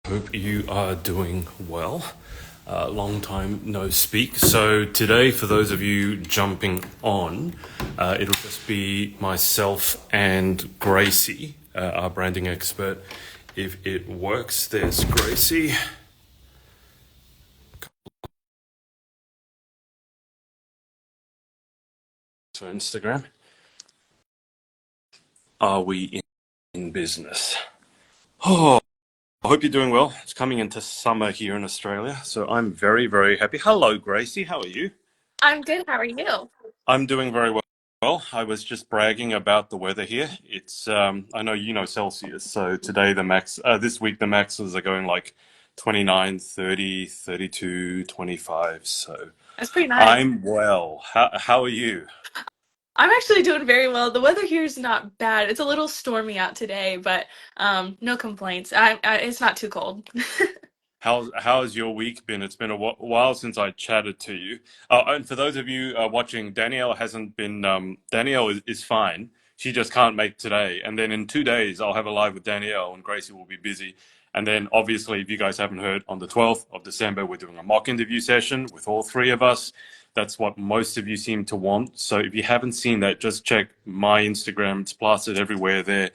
Hope you are doing well. Long time no speak. So, today, for those of you jumping on, it'll just be myself and Gracie, our branding expert. If it works, there's Gracie. To Instagram. Are we in business? Oh, I hope you're doing well. It's coming into summer here in Australia, so I'm very, very happy. Hello, Gracie. How are you? I'm good. How are you? I'm doing very well. Well, I was just bragging about the weather here. I know you know Celsius, so today this week the maxes are going like 29, 30, 32, 25. So That's pretty nice. I'm well. How are you? I'm actually doing very well. The weather here is not bad. It's a little stormy out today, but no complaints. It's not too cold. How's your week been? It's been a while since I chatted to you. And for those of you watching, Danielle hasn't been. Danielle is fine. She just can't make today. And then in 2 days, I'll have a live with Danielle, and Gracie will be busy. And then, obviously, if you guys haven't heard, on the 12th of December, we're doing a mock interview session with all three of us. That's what most of you seem to want. So if you haven't seen that, just check my Instagram. It's plastered everywhere there,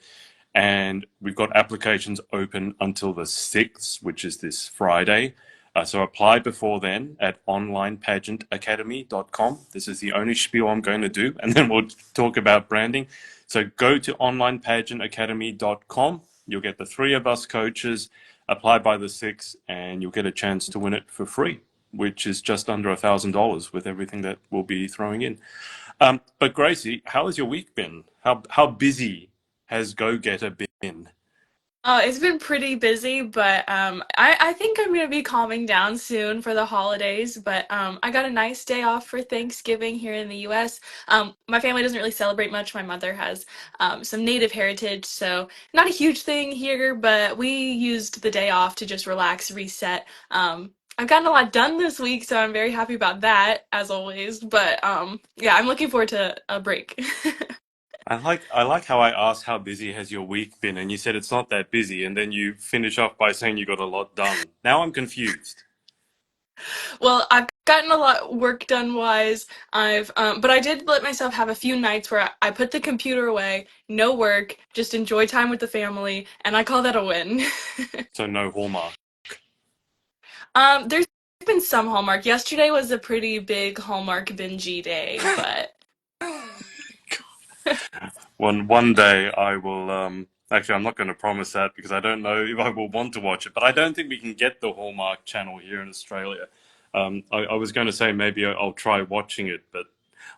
and we've got applications open until the 6th, which is this Friday. So apply before then at onlinepageantacademy.com. This is the only spiel I'm going to do, and then we'll talk about branding. So go to onlinepageantacademy.com. You'll get the three of us coaches, apply by the 6th, and you'll get a chance to win it for free, which is just under $1,000 with everything that we'll be throwing in. But Gracie, how has your week been? How busy has Go Getter been? It's been pretty busy, but I think I'm gonna be calming down soon for the holidays. But I got a nice day off for Thanksgiving here in the U.S. My family doesn't really celebrate much. My mother has some Native heritage, so not a huge thing here. But we used the day off to just relax, reset. I've gotten a lot done this week, so I'm very happy about that, as always. But yeah, I'm looking forward to a break. I like how I asked how busy has your week been, and you said it's not that busy, and then you finish off by saying you got a lot done. Now I'm confused. Well, I've gotten a lot work done wise. But I did let myself have a few nights where I put the computer away, no work, just enjoy time with the family, and I call that a win. So no Hallmark. There's been some Hallmark. Yesterday was a pretty big Hallmark bingey day, but One day I will. Actually, I'm not going to promise that because I don't know if I will want to watch it. But I don't think we can get the Hallmark channel here in Australia. I was going to say maybe I'll try watching it, but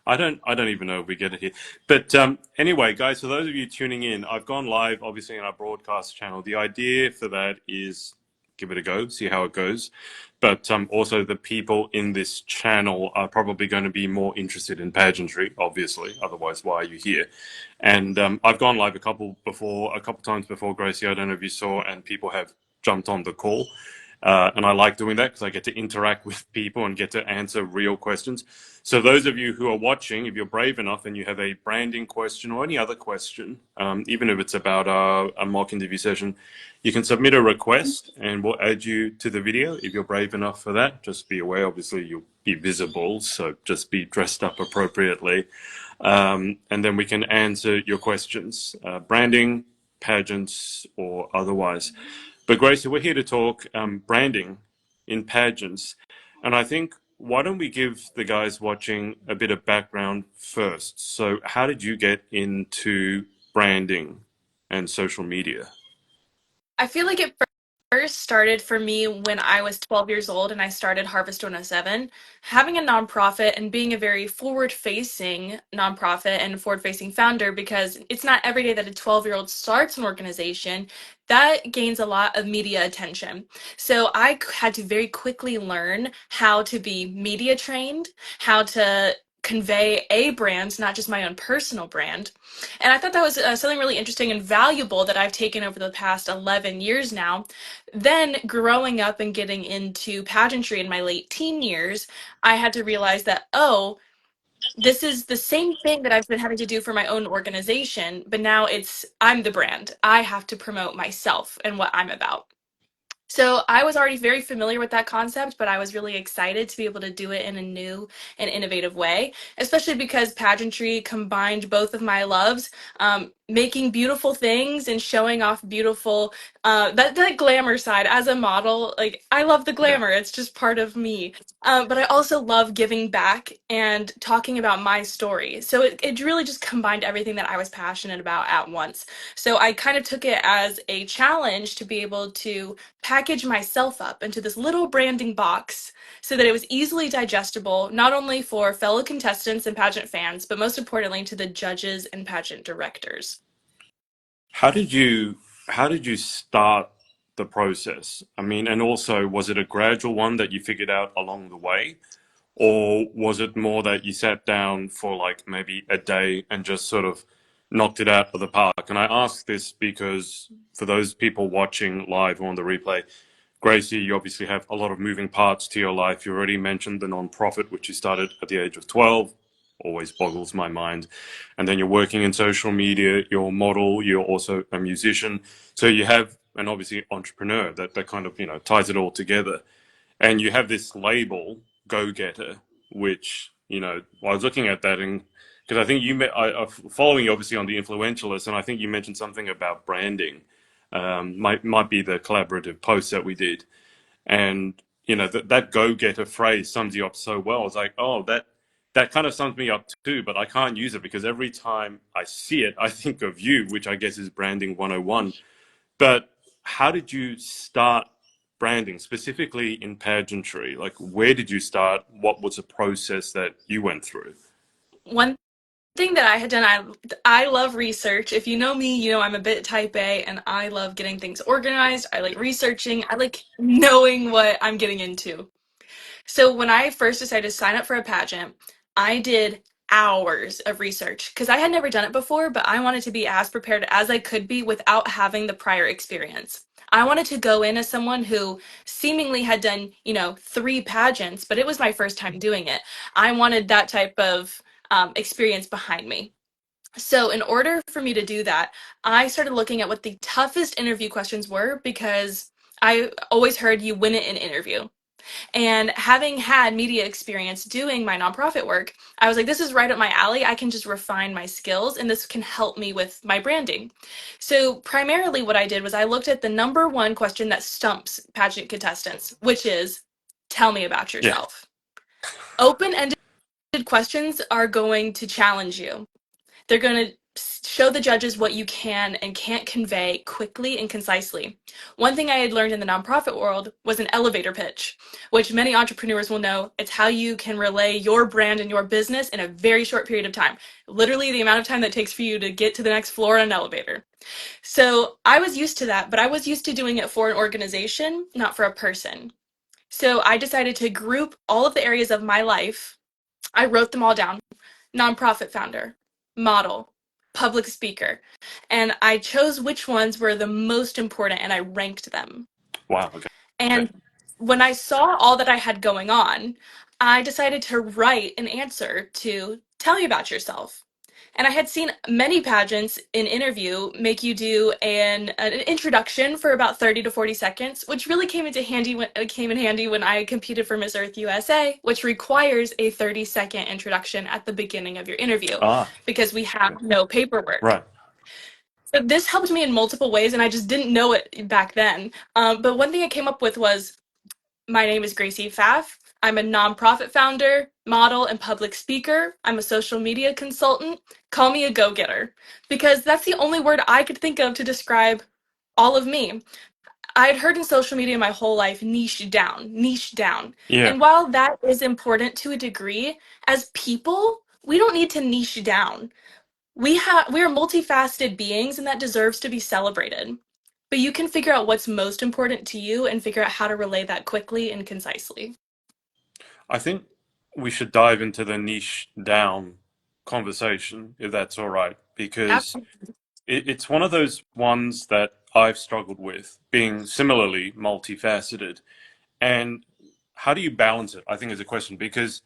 I don't even know if we get it here. But anyway, guys, for those of you tuning in, I've gone live, obviously, in our broadcast channel. The idea for that is give it a go, see how it goes. But also, the people in this channel are probably going to be more interested in pageantry, obviously. Otherwise, why are you here? And I've gone live a couple times before, Gracie. I don't know if you saw, and people have jumped on the call. And I like doing that because I get to interact with people and get to answer real questions. So those of you who are watching, if you're brave enough and you have a branding question or any other question, even if it's about a mock interview session, you can submit a request and we'll add you to the video if you're brave enough for that. Just be aware, obviously you'll be visible, so just be dressed up appropriately. And then we can answer your questions, branding, pageants, or otherwise. But Gracie, we're here to talk branding in pageants. And I think, why don't we give the guys watching a bit of background first? So, how did you get into branding and social media? I feel like it first started for me when I was 12 years old and I started Harvest 107. Having a nonprofit and being a very forward facing nonprofit and forward facing founder, because it's not every day that a 12-year-old starts an organization, that gains a lot of media attention. So I had to very quickly learn how to be media trained, how to convey a brand, not just my own personal brand. And I thought that was something really interesting and valuable that I've taken over the past 11 years now. Then, growing up and getting into pageantry in my late teen years, I had to realize that, oh, this is the same thing that I've been having to do for my own organization, but now I'm the brand. I have to promote myself and what I'm about. So I was already very familiar with that concept, but I was really excited to be able to do it in a new and innovative way, especially because pageantry combined both of my loves, making beautiful things and showing off beautiful, that glamour side as a model. Like I love the Yeah. glamour; it's just part of me. But I also love giving back and talking about my story. So it really just combined everything that I was passionate about at once. So I kind of took it as a challenge to be able to package myself up into this little branding box so that it was easily digestible, not only for fellow contestants and pageant fans, but most importantly to the judges and pageant directors. How did you how did you start the process? I mean, and also was it a gradual one that you figured out along the way? Or was it more that you sat down for like maybe a day and just sort of knocked it out of the park? And I ask this because for those people watching live or on the replay, Gracie, you obviously have a lot of moving parts to your life. You already mentioned the non-profit, which you started at the age of 12, always boggles my mind. And then you're working in social media, you're a model, you're also a musician. So you have, and obviously entrepreneur that kind of, ties it all together. And you have this label, Go Getter, which, I was looking at that and because I think I'm following you obviously on the influentialist, and I think you mentioned something about branding. Might be the collaborative post that we did, and that go getter phrase sums you up so well. It's like, oh, that kind of sums me up too, but I can't use it because every time I see it, I think of you, which I guess is branding 101. But how did you start branding specifically in pageantry? Like, where did you start? What was the process that you went through? One thing that I had done, I love research. If you know me, you know I'm a bit type A and I love getting things organized. I like researching. I like knowing what I'm getting into. So when I first decided to sign up for a pageant, I did hours of research because I had never done it before, but I wanted to be as prepared as I could be without having the prior experience. I wanted to go in as someone who seemingly had done, 3 pageants, but it was my first time doing it. I wanted that type of experience behind me. So, in order for me to do that, I started looking at what the toughest interview questions were because I always heard you win it in interview. And having had media experience doing my nonprofit work, I was like, this is right up my alley. I can just refine my skills and this can help me with my branding. So, primarily, what I did was I looked at the number one question that stumps pageant contestants, which is tell me about Yeah, yourself. Open ended questions are going to challenge you. They're going to show the judges what you can and can't convey quickly and concisely. One thing I had learned in the nonprofit world was an elevator pitch, which many entrepreneurs will know. It's how you can relay your brand and your business in a very short period of time. Literally, the amount of time that it takes for you to get to the next floor on an elevator. So I was used to that, but I was used to doing it for an organization, not for a person. So I decided to group all of the areas of my life. I wrote them all down: nonprofit founder, model, public speaker. And I chose which ones were the most important and I ranked them. wow, okay. And when I saw all that I had going on, I decided to write an answer to tell me about yourself. And I had seen many pageants in interview make you do an introduction for about 30 to 40 seconds, which really came in handy when I competed for Miss Earth USA, which requires a 30-second introduction at the beginning of your interview Ah, because we have no paperwork. right. So this helped me in multiple ways, and I just didn't know it back then. But one thing I came up with was my name is Gracie Pfaff. I'm a nonprofit founder, model, and public speaker. I'm a social media consultant. Call me a go getter because that's the only word I could think of to describe all of me. I'd heard in social media my whole life niche down, niche down. Yeah, And while that is important to a degree, as people, we don't need to niche down. We are multifaceted beings and that deserves to be celebrated. But you can figure out what's most important to you and figure out how to relay that quickly and concisely. I think we should dive into the niche down conversation, if that's all right, because Absolutely. it's one of those ones that I've struggled with, being similarly multifaceted. And how do you balance it? I think is a question because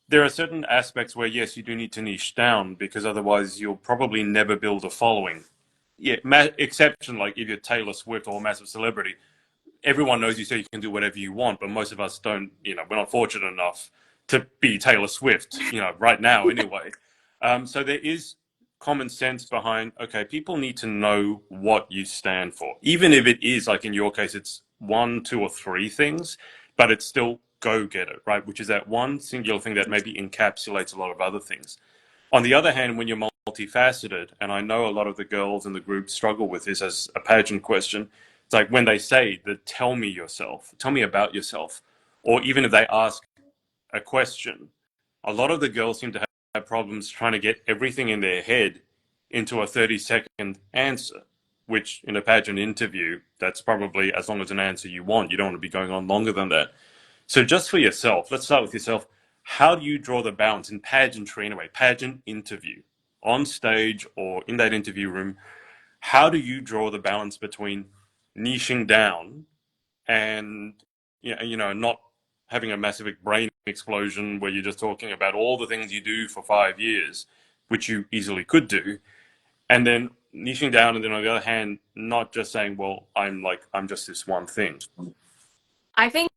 there are certain aspects where yes, you do need to niche down because otherwise you'll probably never build a following. Yeah, exception like if you're Taylor Swift or a massive celebrity, everyone knows you, so you can do whatever you want, but most of us don't. We're not fortunate enough to be Taylor Swift. Right now anyway. So there is common sense behind. Okay, people need to know what you stand for, even if it is like in your case, it's one, two, or three things, but it's still go get it, right? Which is that one singular thing that maybe encapsulates a lot of other things. On the other hand, when you're multifaceted, and I know a lot of the girls in the group struggle with this as a pageant question, it's like when they say that, tell me yourself, tell me about yourself, or even if they ask a question, a lot of the girls seem to have problems trying to get everything in their head into a 30-second answer, which in a pageant interview, that's probably as long as an answer you want. You don't want to be going on longer than that. So just for yourself, let's start with yourself. How do you draw the balance in pageantry anyway, pageant interview, on stage or in that interview room? How do you draw the balance between niching down and not having a massive brain explosion where you're just talking about all the things you do for 5 years, which you easily could do, and then niching down, and then on the other hand, not just saying, well, I'm just this one thing. I think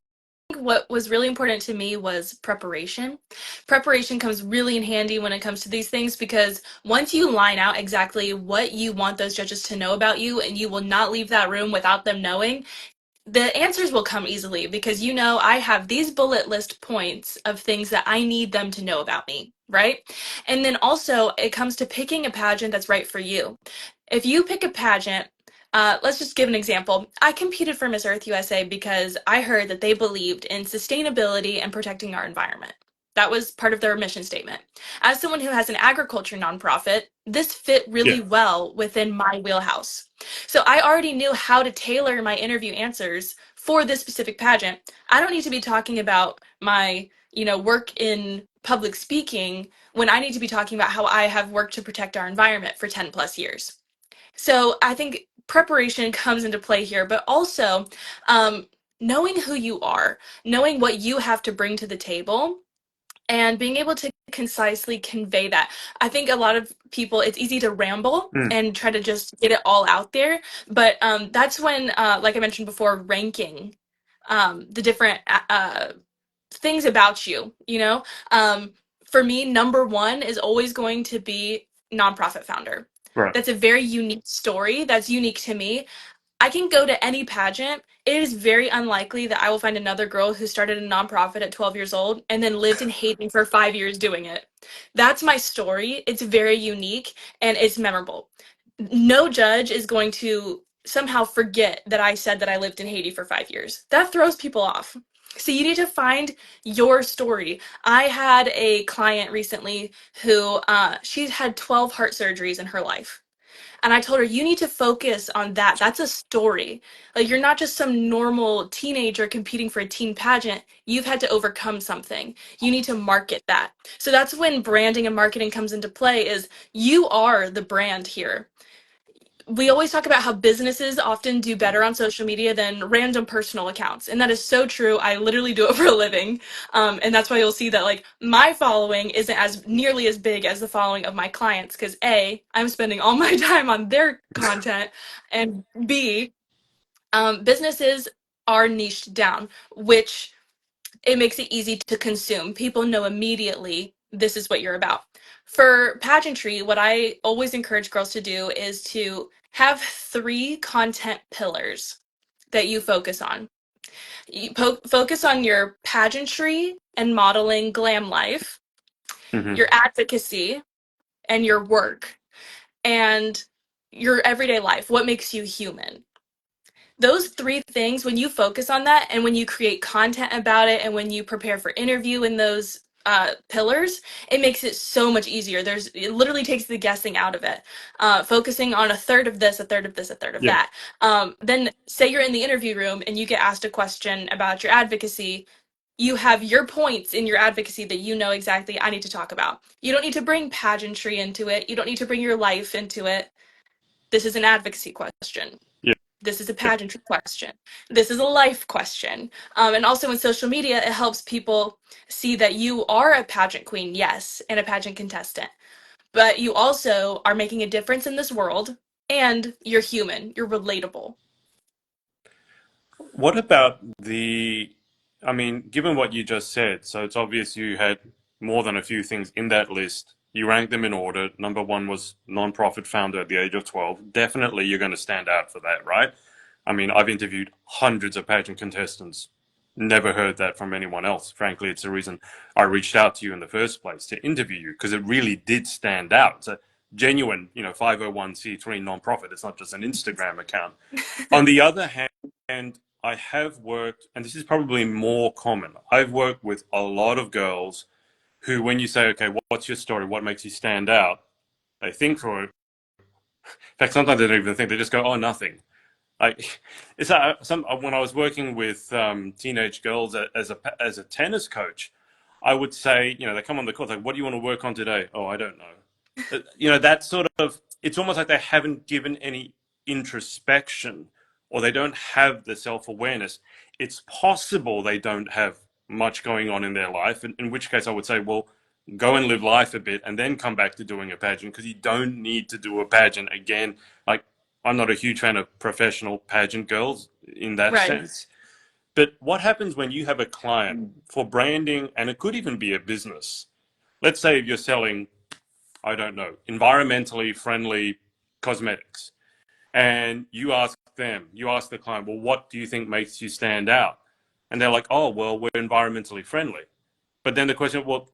what was really important to me was preparation. Preparation comes really in handy when it comes to these things because once you line out exactly what you want those judges to know about you, and you will not leave that room without them knowing, the answers will come easily because I have these bullet list points of things that I need them to know about me, right? And then also it comes to picking a pageant that's right for you. If you pick a pageant, let's just give an example. I competed for Miss Earth USA because I heard that they believed in sustainability and protecting our environment. That was part of their mission statement. As someone who has an agriculture nonprofit, this fit Yeah. really well within my wheelhouse. So I already knew how to tailor my interview answers for this specific pageant. I don't need to be talking about my, work in public speaking when I need to be talking about how I have worked to protect our environment for 10 plus years. So I think preparation comes into play here, but also um, knowing who you are, knowing what you have to bring to the table, and being able to concisely convey that. I think a lot of people, it's easy to ramble Mm. and try to just get it all out there, but that's when, like I mentioned before, ranking the different things about you, Um, for me, number one is always going to be nonprofit founder. Right. That's a very unique story. That's unique to me. I can go to any pageant. It is very unlikely that I will find another girl who started a nonprofit at 12 years old and then lived in Haiti for 5 years doing it. That's my story. It's very unique and it's memorable. No judge is going to somehow forget that I said that I lived in Haiti for 5 years. That throws people off. So you need to find your story. I had a client recently who she's had 12 heart surgeries in her life. And I told her, you need to focus on that. That's a story. Like, you're not just some normal teenager competing for a teen pageant. You've had to overcome something. You need to market that. So that's when branding and marketing comes into play is you are the brand here. We always talk about how businesses often do better on social media than random personal accounts. And that is so true. I literally do it for a living. And that's why you'll see that like my following isn't as nearly as big as the following of my clients. Cause A, I'm spending all my time on their content. And B, businesses are niched down, which it makes it easy to consume. People know immediately this is what you're about. For pageantry, what I always encourage girls to do is to have 3 content pillars that you focus on. You focus on your pageantry and modeling glam life, Mm-hmm. your advocacy, and your work, and your everyday life. What makes you human? Those 3 things, when you focus on that and when you create content about it and when you prepare for interview in those pillars, it makes it so much easier. It literally takes the guessing out of it. Focusing on a third of this, a third of this, a third of Yeah. that. Then say you're in the interview room and you get asked a question about your advocacy. You have your points in your advocacy that you know exactly I need to talk about. You don't need to bring pageantry into it. You don't need to bring your life into it. This is an advocacy question. Yeah. This is a pageantry question. This is a life question. And also in social media, it helps people see that you are a pageant queen, yes, and a pageant contestant. But you also are making a difference in this world and you're human. You're relatable. What about I mean, given what you just said, so it's obvious you had more than a few things in that list. You ranked them in order. Number one was non-profit founder at the age of 12. Definitely you're going to stand out for that, right? I mean, I've interviewed hundreds of pageant contestants. Never heard that from anyone else. Frankly, it's the reason I reached out to you in the first place to interview you, because it really did stand out. It's a genuine, 501c3 non-profit. It's not just an Instagram account. On the other hand, I have worked, and this is probably more common. I've worked with a lot of girls who, when you say, okay, what's your story? What makes you stand out? They think for it. In fact, sometimes they don't even think. They just go, oh, nothing. Like, it's when I was working with teenage girls as a tennis coach, I would say, they come on the court, like, what do you want to work on today? Oh, I don't know. That sort of, it's almost like they haven't given any introspection, or they don't have the self-awareness. It's possible they don't have much going on in their life, in which case I would say, well, go and live life a bit and then come back to doing a pageant, because you don't need to do a pageant again. Like, I'm not a huge fan of professional pageant girls in that Right. sense. But what happens when you have a client for branding, and it could even be a business? Let's say you're selling, I don't know, environmentally friendly cosmetics, and you ask the client, well, what do you think makes you stand out? And they're like, oh, well, we're environmentally friendly. But then the question, well,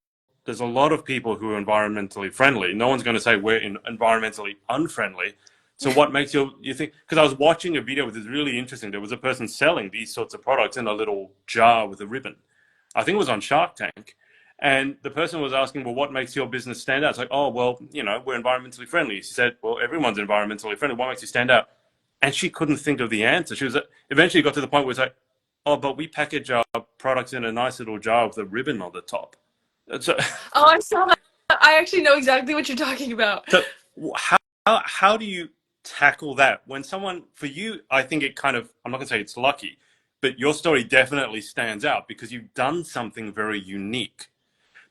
there's a lot of people who are environmentally friendly. No one's going to say we're environmentally unfriendly. So what makes you think? Because I was watching a video with this really interesting. There was a person selling these sorts of products in a little jar with a ribbon. I think it was on Shark Tank. And the person was asking, well, what makes your business stand out? It's like, oh, well, we're environmentally friendly. She said, well, everyone's environmentally friendly. What makes you stand out? And she couldn't think of the answer. She was eventually got to the point where it's like, oh, but we package our products in a nice little jar with a ribbon on the top. So, Oh, I saw that. I actually know exactly what you're talking about. so how how do you tackle that when someone, for you, I think it kind of, I'm not going to say it's lucky, but your story definitely stands out because you've done something very unique.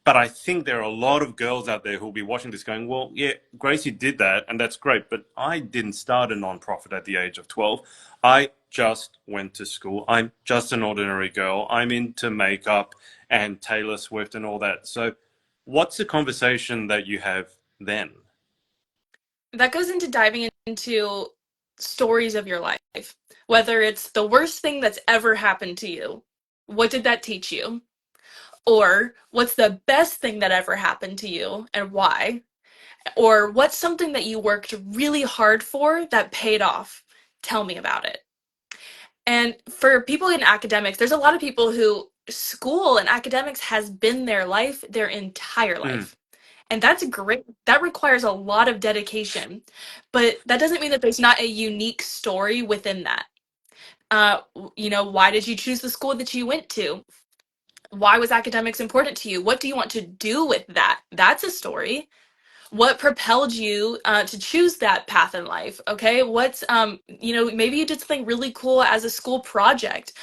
But I think there are a lot of girls out there who'll be watching this going, well, yeah, Gracie did that, and that's great, but I didn't start a nonprofit at the age of 12. I just went to school. I'm just an ordinary girl. I'm into makeup and Taylor Swift and all that. So, what's the conversation that you have then? That goes into diving into stories of your life, whether it's the worst thing that's ever happened to you. What did that teach you? Or what's the best thing that ever happened to you and why? Or what's something that you worked really hard for that paid off? Tell me about it. And for people in academics, there's a lot of people who school and academics has been their life their entire Mm. life. And that's great. That requires a lot of dedication. But that doesn't mean that there's not a unique story within that. Why did you choose the school that you went to? Why was academics important to you? What do you want to do with that? That's a story. What propelled you to choose that path in life? Okay, maybe you did something really cool as a school project.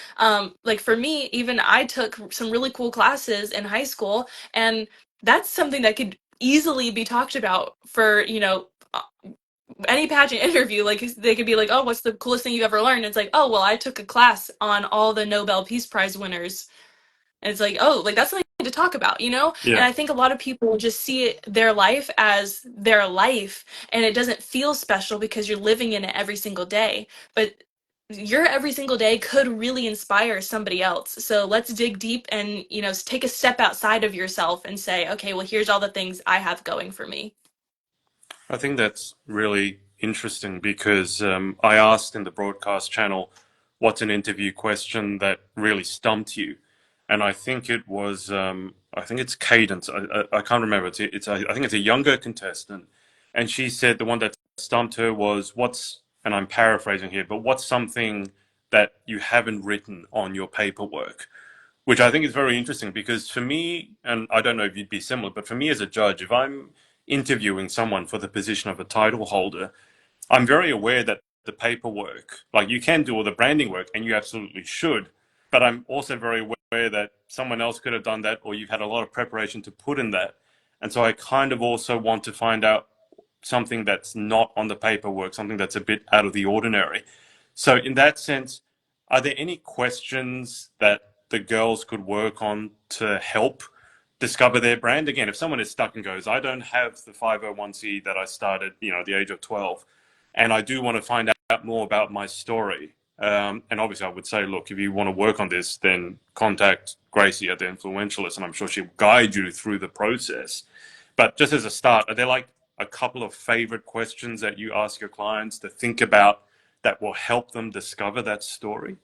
Like for me, even I took some really cool classes in high school, and that's something that could easily be talked about for any pageant interview. Like they could be like, oh, what's the coolest thing you've ever learned? It's like, oh, well, I took a class on all the Nobel Peace Prize winners. And it's like, oh, like that's something to talk about, you know? And Yeah. I think a lot of people just see their life as their life, and it doesn't feel special because you're living in it every single day. But your every single day could really inspire somebody else. So let's dig deep and, take a step outside of yourself and say, okay, well, here's all the things I have going for me. I think that's really interesting because I asked in the broadcast channel, what's an interview question that really stumped you? And I think it was, I think it's Cadence. I can't remember. I think it's a younger contestant. And she said the one that stumped her was, and I'm paraphrasing here, but what's something that you haven't written on your paperwork? Which I think is very interesting because for me, and I don't know if you'd be similar, but for me as a judge, if I'm interviewing someone for the position of a title holder, I'm very aware that the paperwork, like you can do all the branding work and you absolutely should, but I'm also very aware that someone else could have done that or you've had a lot of preparation to put in that. And so I kind of also want to find out something that's not on the paperwork, something that's a bit out of the ordinary. So in that sense, are there any questions that the girls could work on to help discover their brand? Again, if someone is stuck and goes, I don't have the 501c that I started, at the age of 12, and I do want to find out more about my story. And obviously, I would say, look, if you want to work on this, then contact Gracie at the Influentialist, and I'm sure she'll guide you through the process. But just as a start, are there like a couple of favorite questions that you ask your clients to think about that will help them discover that story?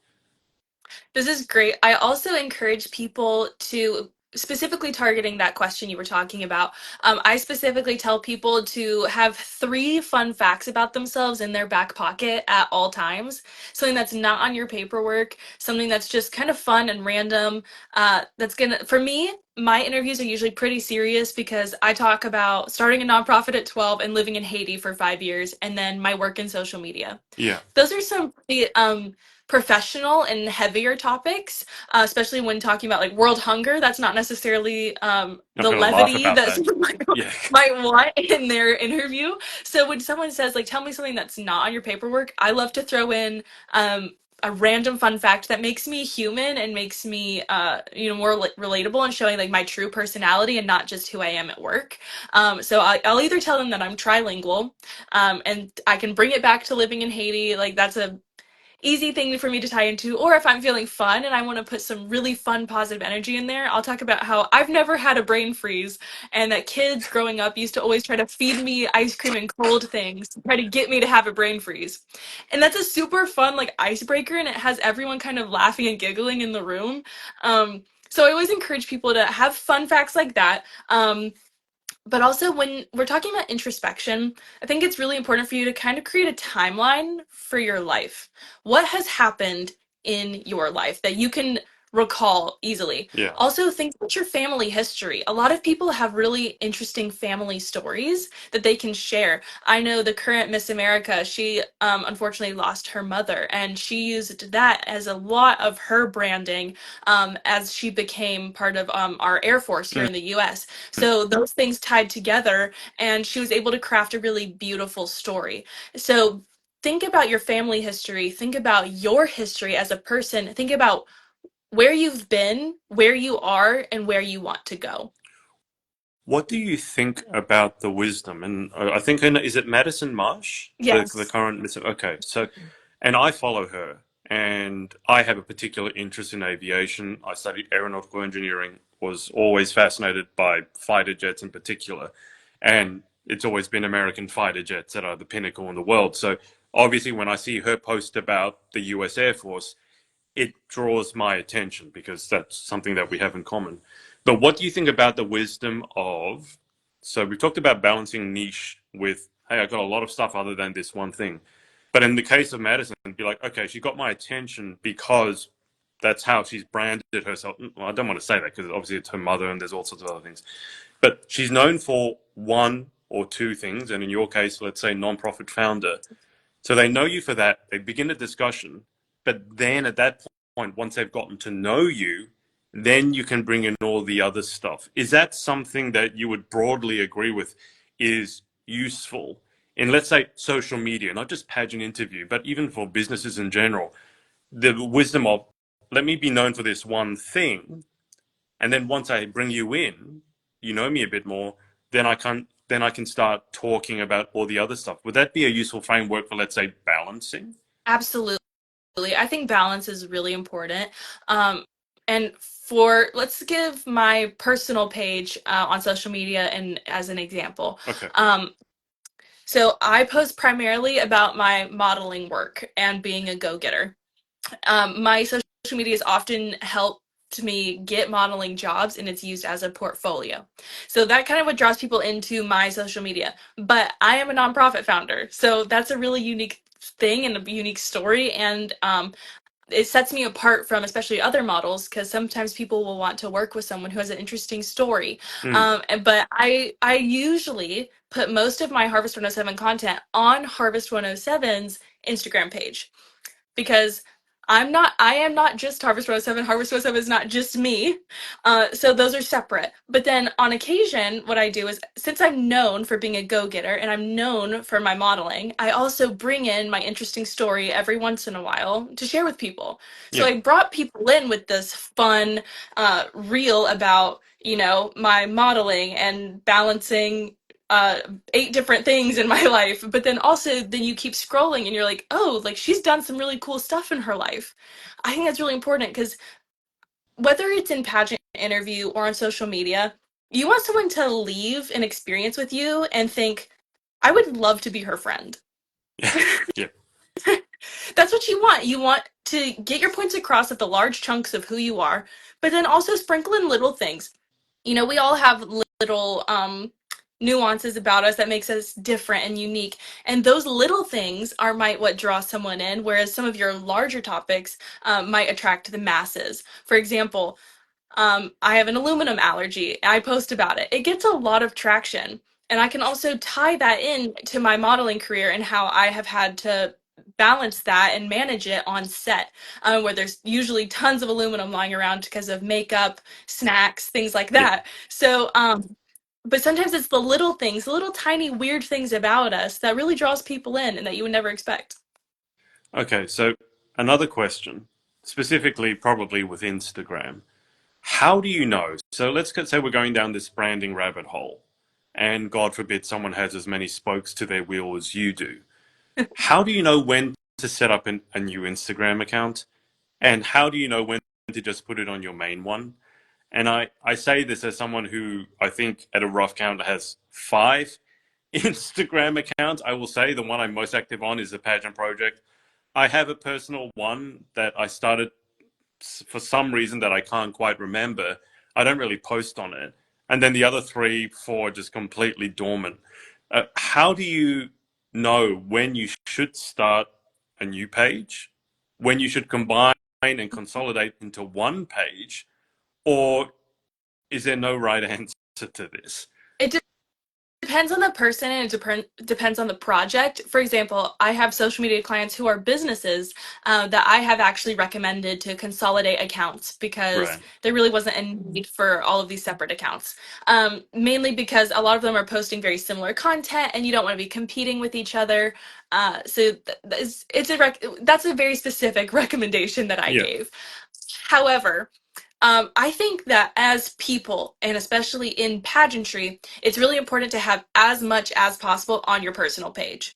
This is great. I also encourage people to, specifically targeting that question you were talking about. I specifically tell people to have 3 fun facts about themselves in their back pocket at all times. Something that's not on your paperwork, something that's just kind of fun and random. For me, my interviews are usually pretty serious because I talk about starting a nonprofit at 12 and living in Haiti for 5 years, and then my work in social media. Yeah, Those are some pretty, professional and heavier topics, especially when talking about like world hunger. That's not necessarily not the going to laugh levity about that that. someone might, Yeah. might want in their interview. So when someone says like, "Tell me something that's not on your paperwork," I love to throw in a random fun fact that makes me human and makes me more relatable and showing like my true personality and not just who I am at work. I'll either tell them that I'm trilingual, and I can bring it back to living in Haiti. Like that's a easy thing for me to tie into. Or if I'm feeling fun and I want to put some really fun positive energy in there, I'll talk about how I've never had a brain freeze, and that kids growing up used to always try to feed me ice cream and cold things to try to get me to have a brain freeze. And that's a super fun like icebreaker, and it has everyone kind of laughing and giggling in the room. So I always encourage people to have fun facts like that. But also, when we're talking about introspection, I think it's really important for you to kind of create a timeline for your life. What has happened in your life that you can recall easily? Yeah. Also, think about your family history. A lot of people have really interesting family stories that they can share. I know the current Miss America, she unfortunately lost her mother, and she used that as a lot of her branding as she became part of our Air Force here in the US. So those things tied together, and she was able to craft a really beautiful story. So think about your family history, think about your history as a person, think about where you've been, where you are, and where you want to go. What do you think about the wisdom? And I think is it Madison Marsh, the Yes. current Miss? Okay, so and I follow her, and I have a particular interest in aviation. I studied aeronautical engineering, was always fascinated by fighter jets in particular, and it's always been American fighter jets that are the pinnacle in the world. So obviously, when I see her post about the U.S. Air Force, it draws my attention because that's something that we have in common. But what do you think about the wisdom of? So we talked about balancing niche with, hey, I got a lot of stuff other than this one thing. But in the case of Madison, be like, okay, she got my attention because that's how she's branded herself. Well, I don't want to say that because obviously it's her mother and there's all sorts of other things. But she's known for one or two things, and in your case, let's say nonprofit founder. So they know you for that. They begin a discussion, but then at that point, once they've gotten to know you, then you can bring in all the other stuff. Is that something that you would broadly agree with is useful in, let's say, social media, not just pageant interview, but even for businesses in general? The wisdom of, let me be known for this one thing, and then once I bring you in, you know me a bit more, then I can start talking about all the other stuff. Would that be a useful framework for, let's say, balancing? Absolutely. I think balance is really important. And for let's give my personal page on social media and as an example. Okay. Um, so I post primarily about my modeling work and being a go-getter. My social media has often helped me get modeling jobs, and it's used as a portfolio. So that kind of what draws people into my social media. But I am a nonprofit founder, so that's a really unique thing and a unique story. And it sets me apart from especially other models because sometimes people will want to work with someone who has an interesting story. Mm. But I usually put most of my Harvest 107 content on Harvest 107's Instagram page because I am not just Harvest 107. Harvest 107 is not just me. So those are separate. But then on occasion, what I do is, since I'm known for being a go-getter and I'm known for my modeling, I also bring in my interesting story every once in a while to share with people. So Yeah. I brought people in with this fun reel about, my modeling and balancing uh 8 different things in my life, but then you keep scrolling and you're like, oh, like she's done some really cool stuff in her life. I think that's really important because whether it's in pageant interview or on social media, you want someone to leave an experience with you and think, I would love to be her friend. Yeah. Yeah. That's what you want. You want to get your points across at the large chunks of who you are, but then also sprinkle in little things. We all have little nuances about us that makes us different and unique. And those little things are might what draw someone in, whereas some of your larger topics might attract the masses. For example, I have an aluminum allergy. I post about it. It gets a lot of traction. And I can also tie that in to my modeling career and how I have had to balance that and manage it on set, where there's usually tons of aluminum lying around because of makeup, snacks, things like Yeah. that. So, but sometimes it's the little things, the little tiny weird things about us that really draws people in and that you would never expect. Okay, so another question, specifically probably with Instagram. How do you know? So say we're going down this branding rabbit hole, and God forbid someone has as many spokes to their wheel as you do. How do you know when to set up a new Instagram account? And how do you know when to just put it on your main one? And I say this as someone who I think at a rough count has 5 Instagram accounts. I will say the one I'm most active on is the Pageant Project. I have a personal one that I started for some reason that I can't quite remember. I don't really post on it. And then the other 3, 4 just completely dormant. How do you know when you should start a new page, when you should combine and consolidate into one page, or is there no right answer to this? It depends on the person and it depends on the project. For example, I have social media clients who are businesses that I have actually recommended to consolidate accounts because Right. there really wasn't a need for all of these separate accounts. Mainly because a lot of them are posting very similar content and you don't want to be competing with each other. That's a very specific recommendation that I Yeah. gave. However, I think that as people, and especially in pageantry, it's really important to have as much as possible on your personal page.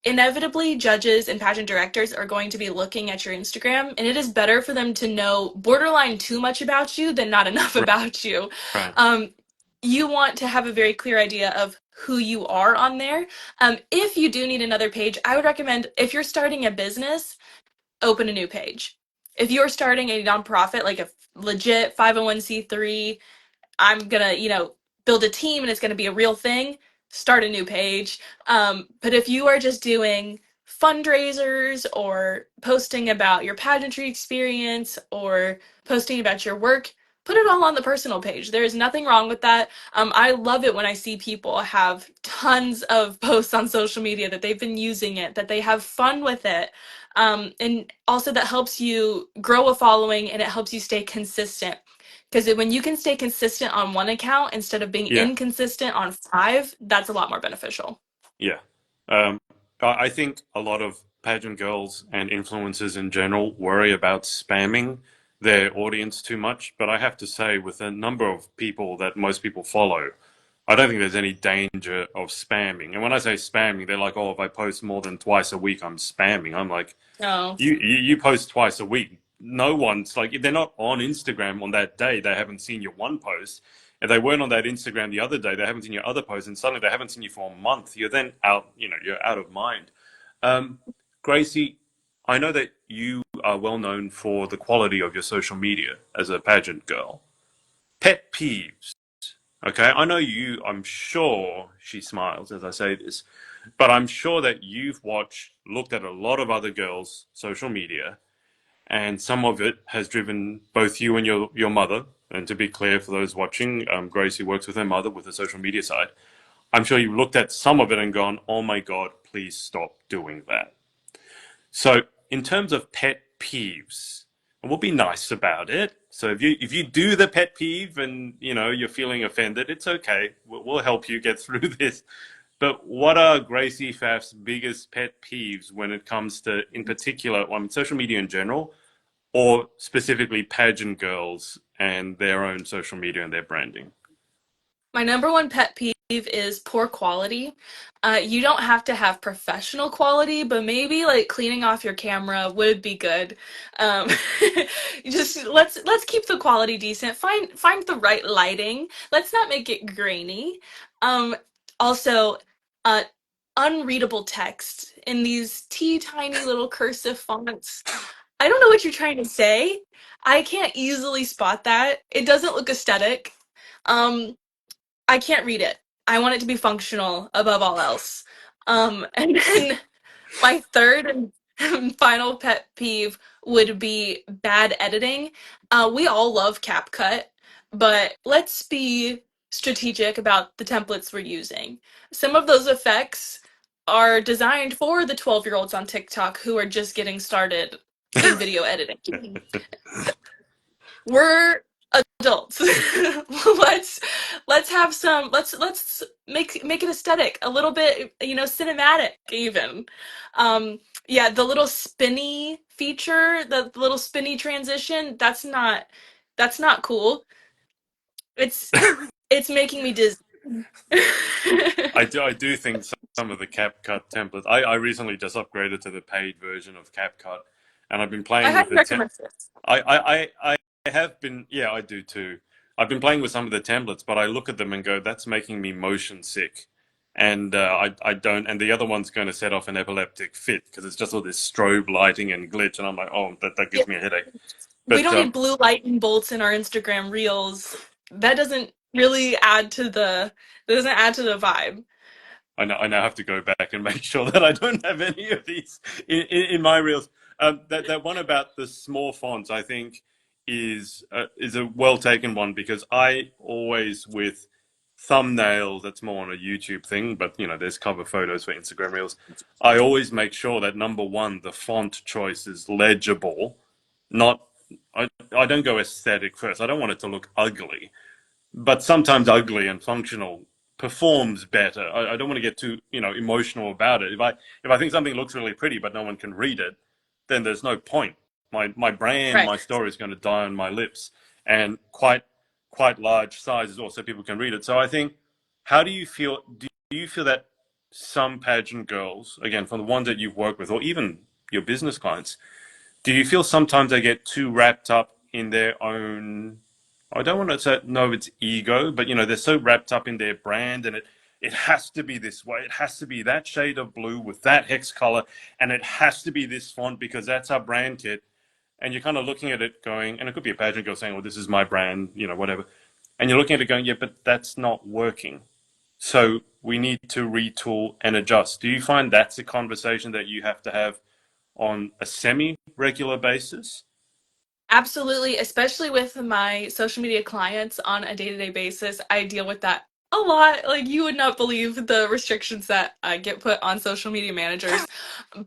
Inevitably, judges and pageant directors are going to be looking at your Instagram, and it is better for them to know borderline too much about you than not enough Right. about you. Right. Um, you want to have a very clear idea of who you are on there. If you do need another page, I would recommend if you're starting a business, open a new page. If you're starting a nonprofit, like a legit 501c3, I'm gonna, build a team and it's gonna be a real thing, start a new page. But if you are just doing fundraisers or posting about your pageantry experience or posting about your work, put it all on the personal page. There is nothing wrong with that. I love it when I see people have tons of posts on social media that they've been using it, that they have fun with it. And also that helps you grow a following and it helps you stay consistent. Because when you can stay consistent on one account instead of being Yeah. inconsistent on 5, that's a lot more beneficial. Yeah. Um, I think a lot of pageant girls and influencers in general worry about spamming their audience too much. But I have to say, with the number of people that most people follow, I don't think there's any danger of spamming. And when I say spamming, they're like, oh, if I post more than twice a week, I'm spamming. I'm like, Oh, you post twice a week. No one's like, if they're not on Instagram on that day, they haven't seen your one post. If they weren't on that Instagram the other day, they haven't seen your other post, and suddenly they haven't seen you for a month. You're then out, you're out of mind. Um, Gracie, I know that you are well known for the quality of your social media as a pageant girl. Pet peeves. Okay, I know you, I'm sure she smiles as I say this, but I'm sure that you've looked at a lot of other girls' social media, and some of it has driven both you and your mother. And to be clear, for those watching, Gracie works with her mother with the social media side. I'm sure you've looked at some of it and gone, "Oh my God, please stop doing that." So, in terms of pet peeves. And we'll be nice about it. So if you do the pet peeve and you're feeling offended, it's okay. We'll help you get through this. But what are Gracie Faf's biggest pet peeves when it comes to, in particular, well, I mean, social media in general, or specifically pageant girls and their own social media and their branding? My number one pet peeve is poor quality. You don't have to have professional quality, but maybe like cleaning off your camera would be good. Um, just let's keep the quality decent. Find the right lighting. Let's not make it grainy. Um, Also, uh, unreadable text in these tiny little cursive fonts. I don't know what you're trying to say. I can't easily spot that. It doesn't look aesthetic. Um, I can't read it. I want it to be functional above all else. And then my third and final pet peeve would be bad editing. We all love CapCut, but let's be strategic about the templates we're using. Some of those effects are designed for the 12-year-olds on TikTok who are just getting started in video editing. We're adults. let's let's have some let's make it aesthetic, a little bit, cinematic even. um yeah, the little spinny feature, the little spinny transition, that's not cool. it's it's making me dizzy. I do think some of the CapCut templates. I recently just upgraded to the paid version of CapCut, and I've been I playing with highly the recommend this. I have been, yeah, I do too. I've been playing with some of the templates, but I look at them and go, that's making me motion sick. And I don't, and the other one's going to set off an epileptic fit because it's just all this strobe lighting and glitch. And I'm like, oh, that Yeah, gives me a headache. we But don't need blue lightning bolts in our Instagram reels. That doesn't really add to the that doesn't add to the vibe. I now have to go back and make sure that I don't have any of these in my reels. That one about the small fonts, I think, is a well taken one because I always with thumbnails. That's more on a YouTube thing, but there's cover photos for Instagram reels. I always make sure that number one, the font choice is legible. Not I don't go aesthetic first. I don't want it to look ugly, but sometimes ugly and functional performs better. I don't want to get too emotional about it. If I think something looks really pretty but no one can read it, then there's no point. My brand, Right. my story is going to die on my lips, and quite large sizes also people can read it. So I think, how do you feel? Do you feel that some pageant girls, again from the ones that you've worked with, or even your business clients, do you feel sometimes they get too wrapped up in their own, I don't want to say no, it's ego, but they're so wrapped up in their brand and it has to be this way. It has to be that shade of blue with that hex color, and it has to be this font because that's our brand kit. And you're kind of looking at it going, and it could be a pageant girl saying, "Well, this is my brand," whatever. And you're looking at it going, "Yeah, but that's not working. So we need to retool and adjust." Do you find that's a conversation that you have to have on a semi-regular basis? Absolutely, especially with my social media clients on a day-to-day basis. I deal with that a lot. Like, you would not believe the restrictions that I get put on social media managers,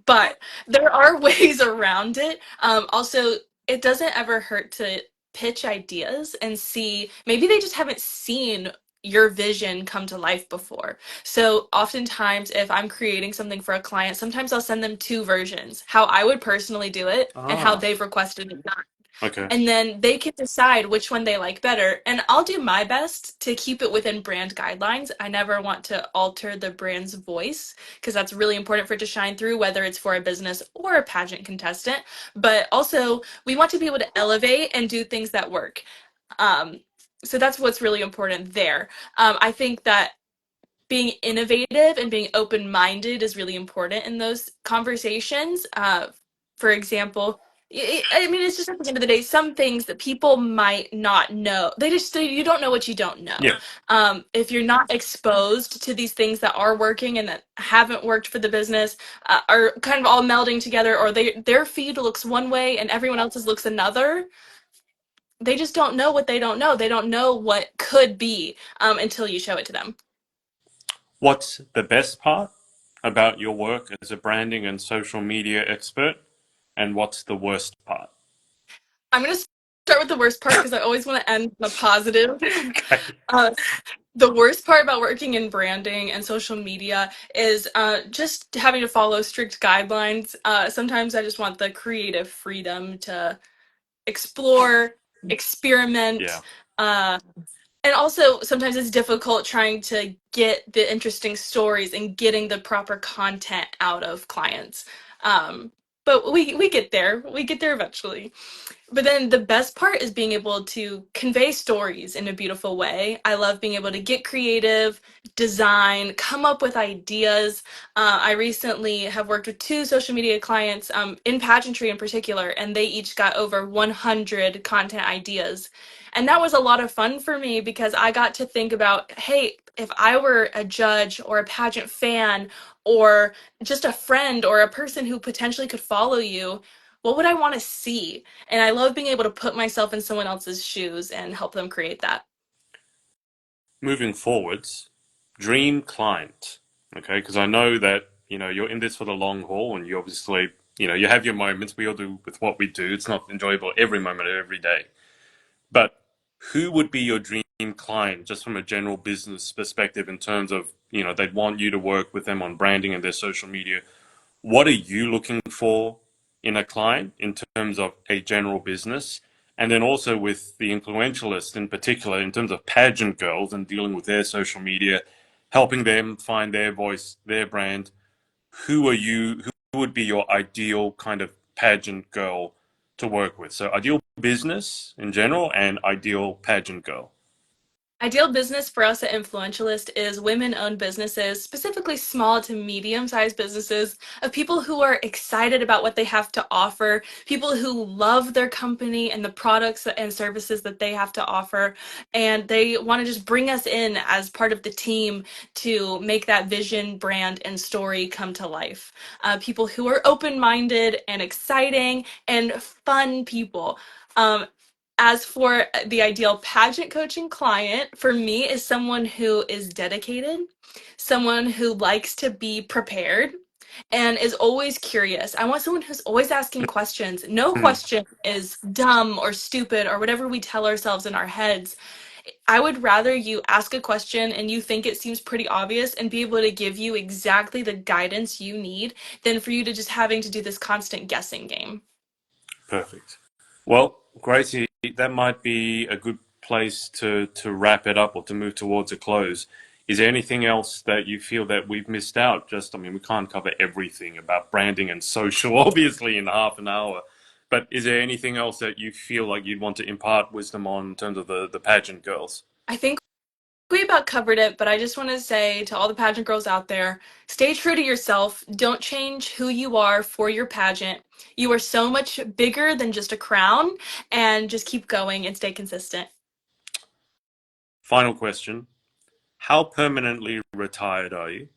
but there are ways around it. Also, it doesn't ever hurt to pitch ideas and see, maybe they just haven't seen your vision come to life before. So oftentimes, if I'm creating something for a client, sometimes I'll send them two versions, how I would personally do it and how Ah, they've requested it done, okay. and then they can decide which one they like better. And I'll do my best to keep it within brand guidelines. I never want to alter the brand's voice because that's really important for it to shine through, whether it's for a business or a pageant contestant. But also, we want to be able to elevate and do things that work. Um, so that's what's really important there. I think that being innovative and being open minded is really important in those conversations. For example, I mean, it's just at the end of the day, some things that people might not know. You don't know what you don't know. Yeah. If you're not exposed to these things that are working and that haven't worked for the business, are kind of all melding together, or their feed looks one way and everyone else's looks another. They just don't know what they don't know. They don't know what could be, until you show it to them. What's the best part about your work as a branding and social media expert? and what's the worst part? I'm gonna start with the worst part because I always want to end on a positive. Okay. uh, the worst part about working in branding and social media is just having to follow strict guidelines. Sometimes I just want the creative freedom to explore, Yeah. experiment, uh, and also sometimes it's difficult trying to get the interesting stories and getting the proper content out of clients. Um, but we get there. We get there eventually. But then the best part is being able to convey stories in a beautiful way. I love being able to get creative, design, come up with ideas. I recently have worked with two social media clients in pageantry in particular, and they each got over 100 content ideas. And that was a lot of fun for me because I got to think about, hey, if I were a judge or a pageant fan or just a friend or a person who potentially could follow you, what would I want to see? And I love being able to put myself in someone else's shoes and help them create that. Moving forwards, dream client. Okay, because I know that you're in this for the long haul, and you obviously you have your moments. We all do with what we do. It's not enjoyable every moment of every day. But who would be your dream client, just from a general business perspective, in terms of they'd want you to work with them on branding and their social media? What are you looking for in a client in terms of a general business? And then also with the influentialists in particular, in terms of pageant girls and dealing with their social media, helping them find their voice, their brand. Who are you? Who would be your ideal kind of pageant girl to work with? So ideal business in general and ideal pageant girl. Ideal business for us at Influentialist is women owned businesses, specifically small to medium sized businesses, of people who are excited about what they have to offer, people who love their company and the products and services that they have to offer. And they want to just bring us in as part of the team to make that vision, brand, and story come to life. People who are open minded and exciting and fun people. As for the ideal pageant coaching client, for me, is someone who is dedicated, someone who likes to be prepared, and is always curious. I want someone who's always asking questions. No Hmm, question is dumb or stupid or whatever we tell ourselves in our heads. I would rather you ask a question and you think it seems pretty obvious and be able to give you exactly the guidance you need than for you to just having to do this constant guessing game. perfect. Well, Gracie, that might be a good place to wrap it up or to move towards a close. Is there anything else that you feel that we've missed out? Just, I mean, we can't cover everything about branding and social, obviously, in half an hour. But is there anything else that you feel like you'd want to impart wisdom on in terms of the pageant girls? I think we about covered it, but I just want to say to all the pageant girls out there, stay true to yourself. Don't change who you are for your pageant. You are so much bigger than just a crown, and just keep going and stay consistent. Final question. How permanently retired are you?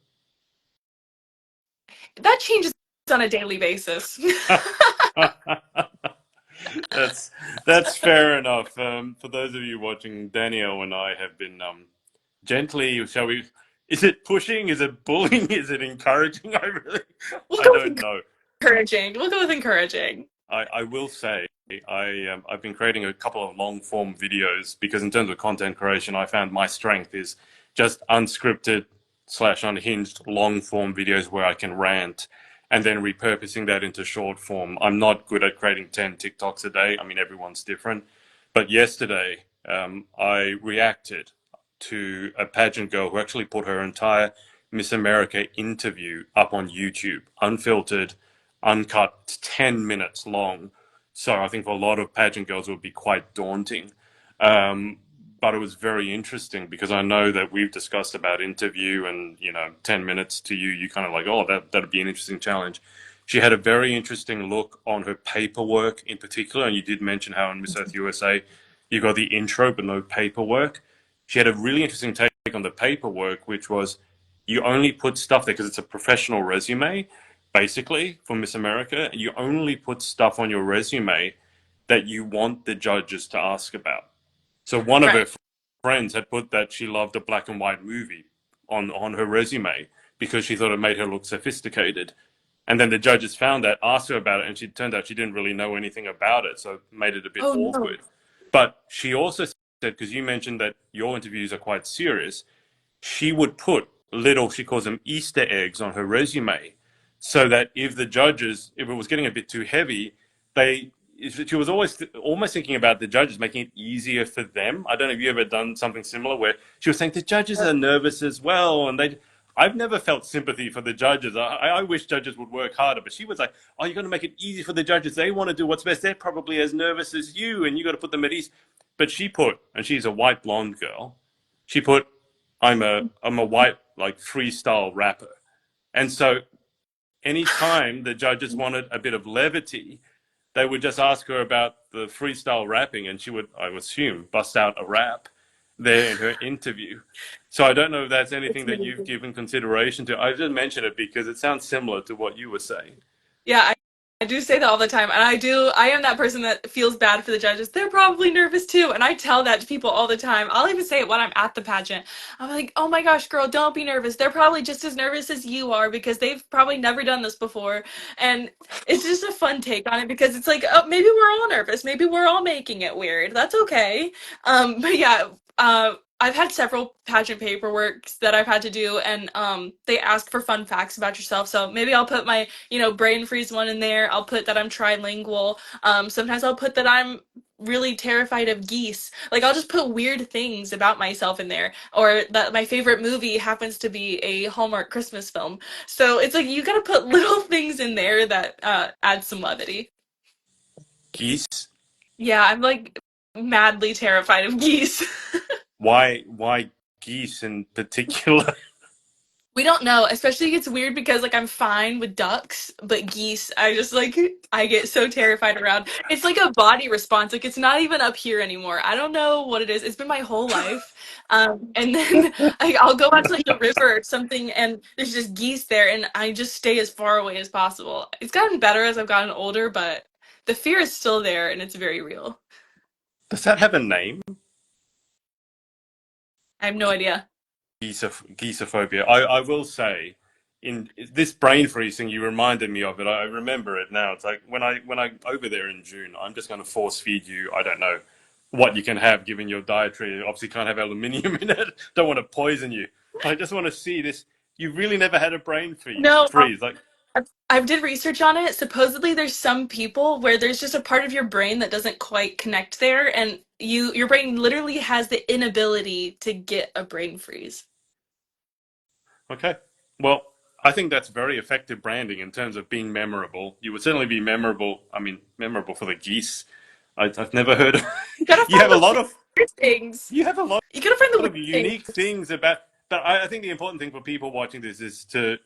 That changes on a daily basis. that's that's fair enough. For those of you watching, Danielle and I have been gently, shall we? Is it pushing? Is it bullying? Is it encouraging? We'll I go with don't know. encouraging. We'll go with encouraging. I will say I've been creating a couple of long form videos because in terms of content creation, I found my strength is just unscripted slash unhinged long form videos where I can rant and then repurposing that into short form. I'm not good at creating 10 TikToks a day. I mean, everyone's different. But yesterday, I reacted to a pageant girl who actually put her entire Miss America interview up on YouTube, unfiltered, uncut, 10 minutes long. So I think for a lot of pageant girls it would be quite daunting. Um, but it was very interesting because I know that we've discussed about interview and 10 minutes to you, you kind of like, oh, that'd be an interesting challenge. She had a very interesting look on her paperwork in particular, and you did mention how in Miss Earth USA you got the intro but no paperwork. She had a really interesting take on the paperwork, which was you only put stuff there because it's a professional resume, basically, for Miss America. You only put stuff on your resume that you want the judges to ask about. So one of her Right. friends had put that she loved a black and white movie on her resume because she thought it made her look sophisticated. And then the judges found that, asked her about it, and she turned out she didn't really know anything about it, so it made it a bit Oh no. awkward. But she also said, because you mentioned that your interviews are quite serious, she would put little, she calls them Easter eggs on her resume, so that if the judges, if it was getting a bit too heavy, they, she was always almost thinking about the judges, making it easier for them. I don't know if you ever done something similar where she was saying the judges are nervous as well, and they. I've never felt sympathy for the judges. I wish judges would work harder, but she was like, "Oh, you're going to make it easy for the judges. They want to do what's best. They're probably as nervous as you, and you got to put them at ease." But she put, and she's a white blonde girl. She put, I'm a white like freestyle rapper. And so anytime the judges wanted a bit of levity, they would just ask her about the freestyle rapping, and she would, I would assume, bust out a rap there in her interview. So I don't know if that's It's anything that you've amazing. given consideration to. I just mentioned it because it sounds similar to what you were saying. Yeah, I do say that all the time. And I am that person that feels bad for the judges. They're probably nervous too. And I tell that to people all the time. I'll even say it when I'm at the pageant. I'm like, oh my gosh, girl, don't be nervous. They're probably just as nervous as you are because they've probably never done this before. And it's just a fun take on it because it's like, oh, maybe we're all nervous. Maybe we're all making it weird. That's okay. But yeah, I've had several pageant paperworks that I've had to do, and they ask for fun facts about yourself. So maybe I'll put my, brain freeze one in there. I'll put that I'm trilingual. Sometimes I'll put that I'm really terrified of geese. Like I'll just put weird things about myself in there, or that my favorite movie happens to be a Hallmark Christmas film. So it's like you gotta put little things in there that add some levity. Geese? Yeah, I'm like madly terrified of geese. Why geese in particular? We don't know, especially it's weird because like I'm fine with ducks, but geese, I just like I get so terrified around. It's like a body response. Like it's not even up here anymore. I don't know what it is. It's been my whole life. And then like I'll go out to like the river or something and there's just geese there and I just stay as far away as possible. It's gotten better as I've gotten older, but the fear is still there and it's very real. Does that have a name? I have no idea. Geesophobia. I will say, in this brain freeze thing, you reminded me of it. I remember it now. It's like when I over there in June, I'm just going to force feed you. I don't know what you can have given your dietary. You obviously can't have aluminium in it. Don't want to poison you. I just want to see this. You really never had a brain freeze. No, Freeze like I've did research on it. Supposedly there's some people where there's just a part of your brain that doesn't quite connect there and your brain literally has the inability to get a brain freeze. okay. Well, I think that's very effective branding in terms of being memorable. You would certainly be memorable. I mean, memorable for the geese. I've never heard of. You gotta You find have a the lot of weird things. you have a lot You gotta find the of weird unique things. things about. But I think the important thing for people watching this is to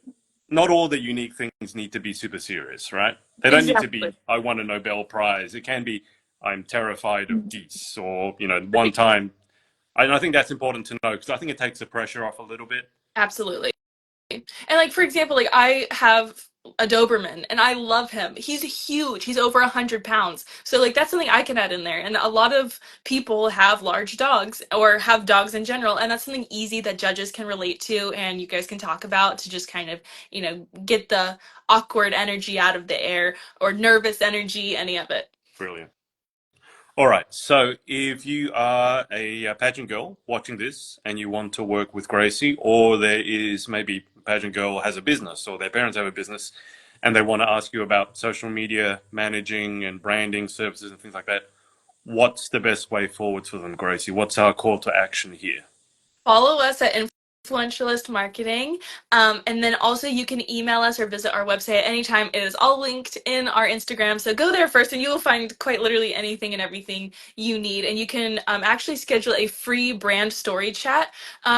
not all the unique things need to be super serious, right? They don't need to Exactly. be. I won a Nobel Prize. It can be. I'm terrified of geese, or one time. I think that's important to know because I think it takes the pressure off a little bit. Absolutely. And like for example, like I have a Doberman and I love him. He's huge. He's over 100 pounds. So like that's something I can add in there. And a lot of people have large dogs or have dogs in general, and that's something easy that judges can relate to and you guys can talk about to just kind of, get the awkward energy out of the air or nervous energy, any of it. Brilliant. All right. So if you are a pageant girl watching this and you want to work with Gracie, or there is maybe a pageant girl has a business or their parents have a business and they want to ask you about social media managing and branding services and things like that, what's the best way forward for them, Gracie? What's our call to action here? Follow us at Influentialist Marketing. And then also you can email us or visit our website at any time. It is all linked in our Instagram. So go there first and you will find quite literally anything and everything you need. And you can actually schedule a free brand story chat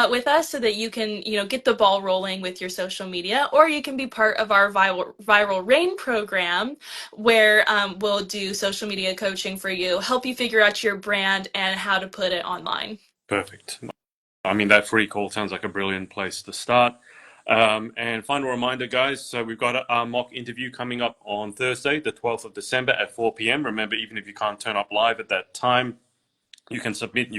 with us so that you can, get the ball rolling with your social media. Or you can be part of our Viral Rain program where we'll do social media coaching for you, help you figure out your brand and how to put it online. Perfect. I mean, that free call sounds like a brilliant place to start. And final reminder, guys, so we've got our mock interview coming up on Thursday, the 12th of December at 4 p.m. Remember, even if you can't turn up live at that time, you can submit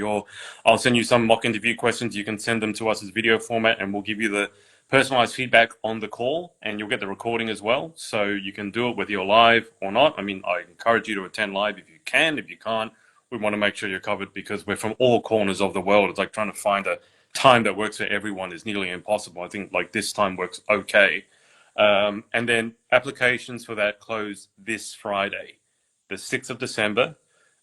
I'll send you some mock interview questions. You can send them to us as video format and we'll give you personalized feedback on the call, and you'll get the recording as well. So you can do it whether you're live or not. I mean, I encourage you to attend live if you can. If you can't, we want to make sure you're covered because we're from all corners of the world. It's like trying to find a time that works for everyone is nearly impossible. I think like this time works okay. And then applications for that close this Friday, the 6th of December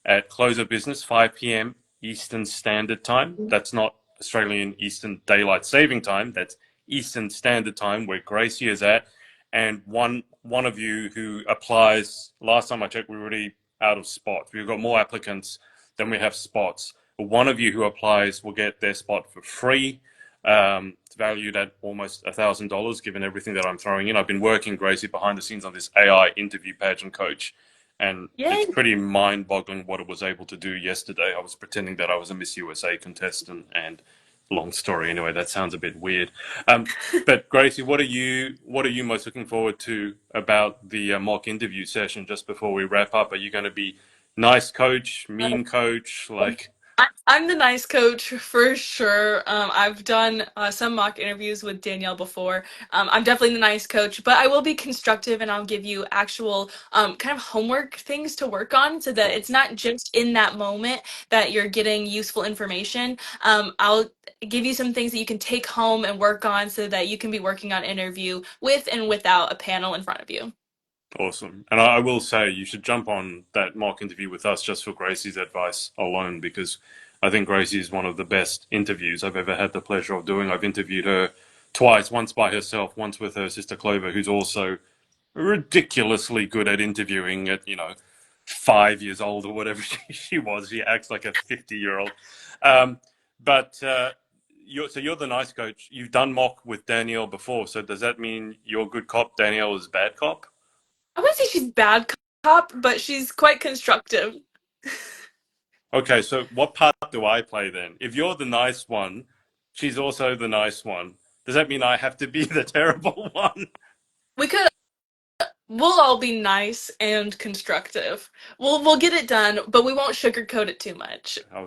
at close of business, 5 p.m. Eastern Standard Time. That's not Australian Eastern Daylight Saving Time. That's Eastern Standard Time where Gracie is at. And one of you who applies, last time I checked, we were already out of spots. We've got more applicants than we have spots. But one of you who applies will get their spot for free. It's valued at almost $1,000 given everything that I'm throwing in. I've been working, Gracie, behind the scenes on this AI interview pageant coach, and Yay! it's pretty mind-boggling what it was able to do yesterday. I was pretending that I was a Miss USA contestant, and long story anyway. That sounds a bit weird. But Gracie, what are you most looking forward to about the mock interview session? Just before we wrap up, are you going to be nice coach, mean coach, like? I'm the nice coach for sure. I've done some mock interviews with Danielle before. I'm definitely the nice coach, but I will be constructive and I'll give you actual kind of homework things to work on so that it's not just in that moment that you're getting useful information. I'll give you some things that you can take home and work on so that you can be working on interview with and without a panel in front of you. Awesome. And I will say you should jump on that mock interview with us just for Gracie's advice alone, because I think Gracie is one of the best interviews I've ever had the pleasure of doing. I've interviewed her twice, once by herself, once with her sister Clover, who's also ridiculously good at interviewing at, 5 years old or whatever she was. She acts like a 50-year-old. But you're the nice coach. You've done mock with Danielle before. So does that mean you're good cop, Danielle is bad cop? I wouldn't say she's bad cop, but she's quite constructive. Okay, so what part do I play then? If you're the nice one, she's also the nice one. Does that mean I have to be the terrible one? We could We'll all be nice and constructive. We'll get it done, but we won't sugarcoat it too much. I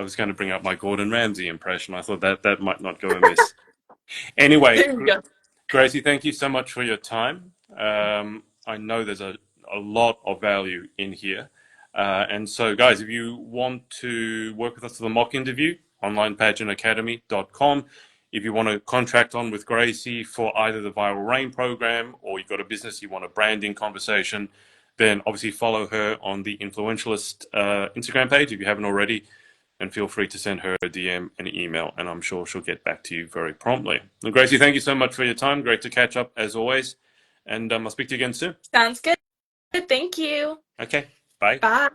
was going to bring up my Gordon Ramsay impression. I thought that might not go amiss. Anyway, There you go. Gracie, thank you so much for your time. I know there's a lot of value in here. And so, guys, if you want to work with us for the mock interview, onlinepageantacademy.com. If you want to contract on with Gracie for either the Viral Rain program or you've got a business, you want a branding conversation, then obviously follow her on the Influentialist Instagram page if you haven't already. And feel free to send her a DM and an email, and I'm sure she'll get back to you very promptly. And Gracie, thank you so much for your time. Great to catch up as always. And I'll speak to you again soon. Sounds good. Thank you. Okay, bye. Bye.